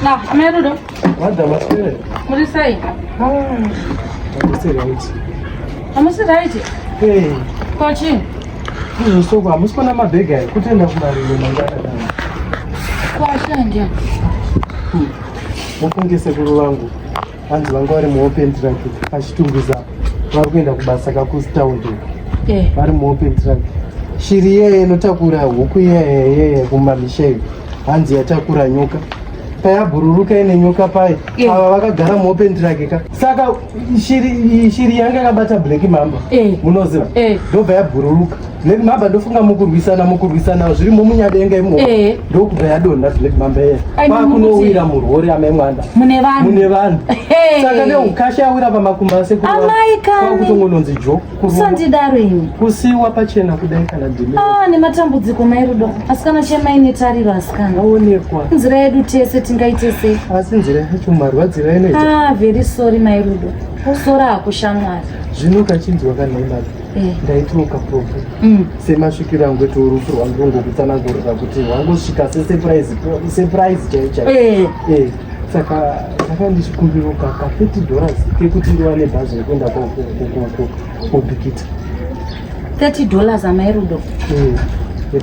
Na, amerudo. Wanda maswere. Mulisai. Right. Amusi right. Hey. Kochi. Uzosoko amusipona mabhega kutenda kubariro mangana dana. Kwashanje. Mufunge sekuru wangu. Vantu vangu vari muopen track achitunguza. Vari kuenda kubasa kakustaundi. Vari muopen track. Shiri yeye inotakura huku yeye kumamisha. Hanzi yatakura nyoka. Payabhururuka ine nyoka pai. Ava vakagara muopen track ka. Saka shiri yanga yakabata black mamba. Munoziva? Ndobva yabhururuka. Black mamba ndofunga mukurwisana zviri mumunyadenga imo. Ndokubva yadonda black mamba yeye. Pakunowira murwori amemwanda. Mune vanhu. Saka neukasha yawira pamakumba sekuru. Kwakutongononzi jo. Sandidaro imi. Kusiwa pachena kudai kana dhimiro. Nematambudziko mairudo. Asikana chema ine tariro asikana. Onekwa. Nzira yedu tese tingaite sei? Asi nzira yacho marwadzira inoita. Very sorry mairudo. Usora hakushamwari. Zvino kachinzwa kanhaimari. Ndaituka propo. Semasvikiro angu etorufu rwangu rongokutsanangurira kuti wangosvika surprise chaicho. Saka ndichikumbiruka ka $30 kekuti ndiwane bhazi rekuenda kobhikita. $30 amairudo.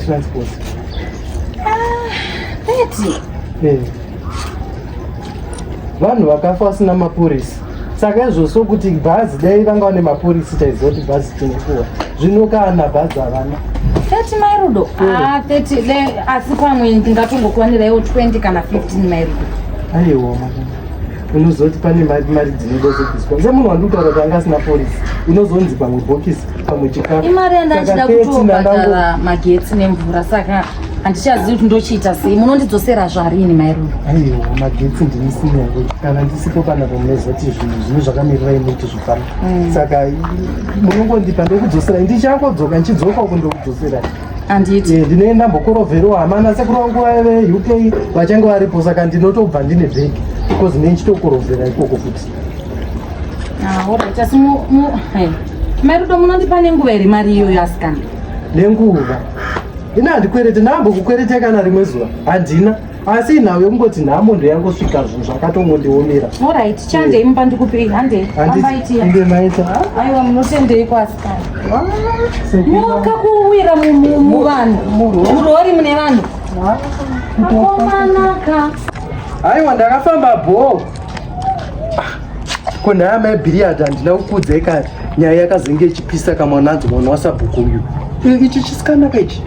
Transport. 30. Vanhu vakafa vasina mapurisi. Saka izvozvo kuti bhazi dai vanga vane mapurisi taiziva kuti bhazi tinopuwa. Zvino kana bhazi havana. 30 mairudo. 30 asi pamwe ndingatongokwaniraiwo 20 kana 15 mairudo. Aiwa mama. Unozoti pane mari dzinodozobviswa. Semunhu wandikutaura kuti anga asina polisi. Unozonzi pamwe bhokisi pamwe chikafu. Imari yandachida kutobhadhara magetsi nemvura saka handichazivi kuti ndochiita sei. Munondidzosera zvarini mairudo? Aiwa magetsi ndinisina yangu. Kana ndisipo pana pamuzoti zvinhu zvakamirira imi kuti zvifana. Saka munongondipa ndokudzosera. Ndichangodzoka nchidzoka kundokudzosera. Anditi. Ndinoenda mbokorovhero hamana sekuru wangu veUK vachange varipo saka ndinotobva ndine bhegi. Because nechitokorovhera ikoko kuti. Alright. Asi mairudo munondipa nenguva iri mari iyoyo asikana? Nenguva. Ina handikwerete ndambokukwereta kana rimwe zuva. Handina. Asi nhau yekungoti nhamo ndoyangosvika zvinhu zvakatongondiomera. Alright. Chandei mupa ndikupei? Handei. Ambaitia. Inde maita. Aiwa munotendei kwasikana? Mukakuwira muvanhu. Murori mune vanhu. Akomanaka. Aiwa ndakafamba bho. Kunhamo yebhiriyadhi handina kukudzai kare. Nyaya yakazenge ichipisa kamwananzi mwana wasabhuku uyu. Ichi chisikanaka ichi.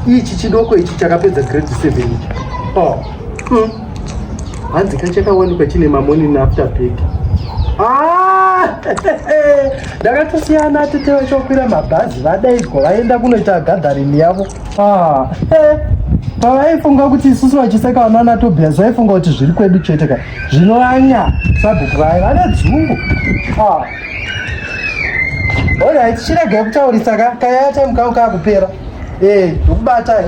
Ichi chidoko ichi chakapedza grade 7 ichi. Hanzi kachakawanikwa chine mamoni after bag. Ndakatosiyana tetewe chokwira mabhazi vadaidzwa vaenda kunoita gathering yavo. Pavaifunga kuti isusu vachiseka vanana Tobias vaifunga kuti zviri kwedu chete ka. Zvinovanya sabhuku vane dzungu. Alright, chirege kutaurisa kaya time kangu kakupera. Ukubatai.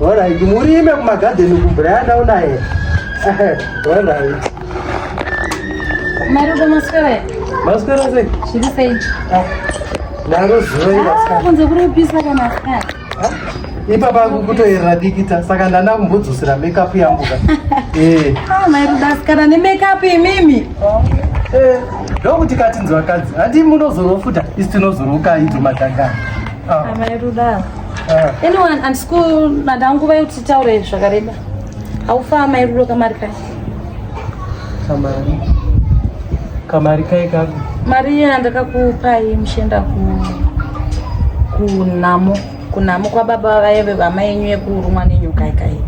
Alright, murime kumagadheni kubranda unaye. Alright. Mairudo maswere. Maswere sei? Zviri sei? Naro zuva iraska. Kunze kuri kupisa kana asikana? Ipapa kutoerera dikita saka ndanda kumbodzosera makeup yangu ka. Mairudo asikana nemakeup imimi. Ndokuti katinzi vakadzi handi munozorofuta isi tinozoroka idzo madhangani. Mairudo. Anyone and school nadanguva yekuti taure zvakareba. Haufa mairudo kamari kai? Kamari kai kapi? Mari yandakakupai muchienda kunhamo kwa baba vaive vamaenyu yekurumwa nenyoka ikai.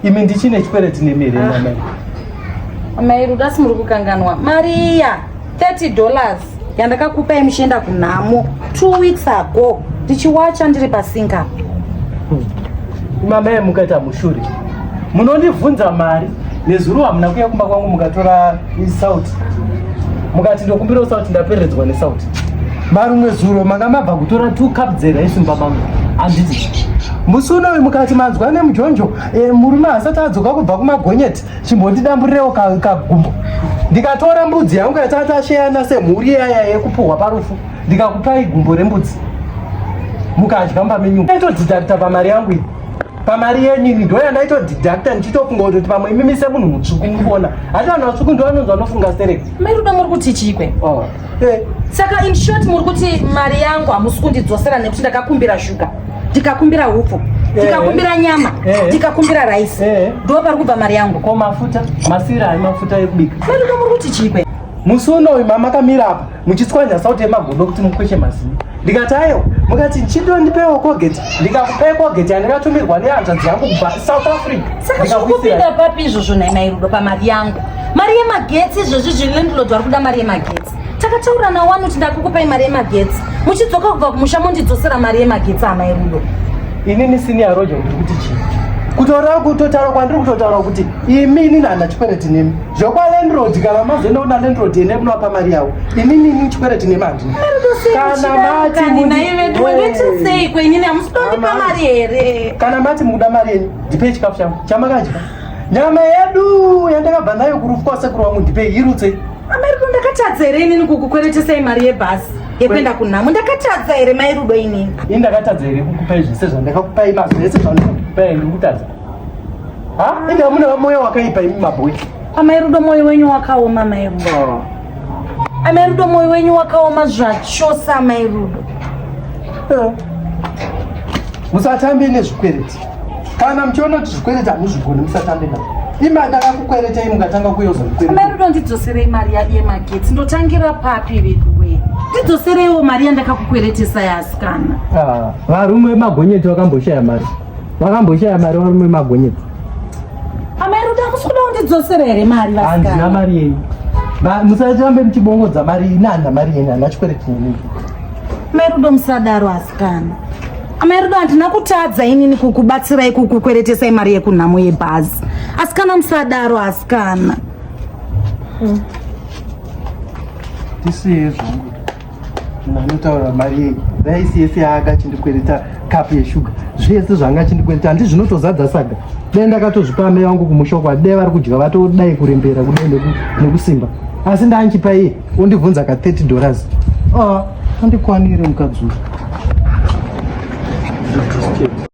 Imi ndichine chikwereti nemere namai. Mairudo asi muri kukanganwa. Maria, $30 yandakakupai muchienda kunhamo 2 weeks ago. Ndichiwacha ndiri pasinga. Mama mukaita mushuri. Munondibvunza mari. Nezuro hamuna kuya kumba kwangu mukatora isauti. Mukati ndokumbira usauti ndaperedzwa nesauti. Marumwe zuro manga mabva kutora 2 cup dzeraisi mumba mangu. Handiti. Musi unoyu mukati manzwa nemujonjo. Murume asati adzoka kubva kumagonyeti. Chimbondidamburirewo kagumbo. Ndikatora mbudzi yangu yatatasheana semhuri yaya yekupuhwa parufu. Ndikakupai gumbo rembudzi. Mukadya mba menyu. Ndotodhidharita pamari yangu iyi. pamari yenyu ndoya ndaitodhidhakta ndichitofunga kuti pamwe imimi semunhu mutsvuku murikuona hati vanhu vatsvuku ndo vanonzi vanofunga stereki. Mairudo muri kuti chikwe saka in short muri kuti mari yangu hamusi kundidzosera nekuti ndakakumbira shuga, ndikakumbira hupfu, ndikakumbira nyama, ndikakumbira raisi, ndo pari kubva mari yangu. Ko mafuta masira hai mafuta ekubika. Mairudo muri kuti chikwe musi unoyu mamakamira apa muchitswanya sauti yemagodo kuti mukweshe mazino. Ndikati ayo mukati nchindondipewo kogeti, ndikakupai kogeti yandikatumirwa nehanzvadzi yangu kubva South Africa. Saka zvirikupinda papi izvozvo nhai Mairudo pamari yangu? Mari yemagetsi izvozvi zvilandlord vari kuda mari yemagetsi. Takataura nawani kuti ndakukupai mari yemagetsi, muchidzoka kubva kumusha mondidzosera mari yemagetsi aMairudo. Inini senior Roger ndiri kuti chii? Kutotaura kutotaura kwandiri kutotaura kuti imini nana chikwereti nemi zvokwa landlord kana mazoenda kuna landlord ene munowapa mari yawo imini chikwereti nemi handina. Sei kwenyini hamusitondipa mari here? Kana mati muda mari yenyu ndipei chikafu changu chamakadya, nyama yedu yandakabva nayo kurufu kwasekuru wangu ndipei irutsei. Mairudo ndakatadza here inini kukukweretesai mari yebhasi yekuenda kunhamo? Ndakatadza here Mairudo inini? Ini ndakatadza here kukupai zvese zvandakakupai mazvese zvandakakupai ndikutadza? Inga mune mwoyo wakaipa imi mabhoyi. Mairudo mwoyo wenyu wakaoma Mairudo. Mairudo mwoyo wenyu wakaoma zvachosa Mairudo. Musatambe nezvikwereti. Kana muchiona kuti zvikwereti hamuzvigoni musatambe nazvo. Ima ndakakukweretai mukatanga kuyozvikwereti. Mairudo ndidzoserei mari yemagetsi, ndotangira papi veduwe? Ndidzosereiwo mari yandakakukweretesai asikana. Varume vemagonyeti vakamboshaya mari. Vakamboshaya mari varume vemagonyeti. Mairudo hamusi kuda kundidzosera here mari vasikana? Handina mari yenyu. Musatambe muchibongodza mari inana mari yenyu hana chikwereti nemi. Mairudo musadaro asikana. Mairudo handina kutadza inini kukubatsirai kukukweretesai mari yekunhamo yebhazi. Asikana musadaro asikana. Tisiye zvangu. Ndinotaura mari yenyu. Raisi yese yaakachindikwereta kapu yeshuga. Zvese zvanga chindikwereta handi zvinotozadza saga. Dai ndakatozvipa mai vangu kumushokwa dai vari kudya vatodai kurembera kudai nekusimba. Asi ndanchipa iye ondibvunza ka $30. Andikwanire mukadzura.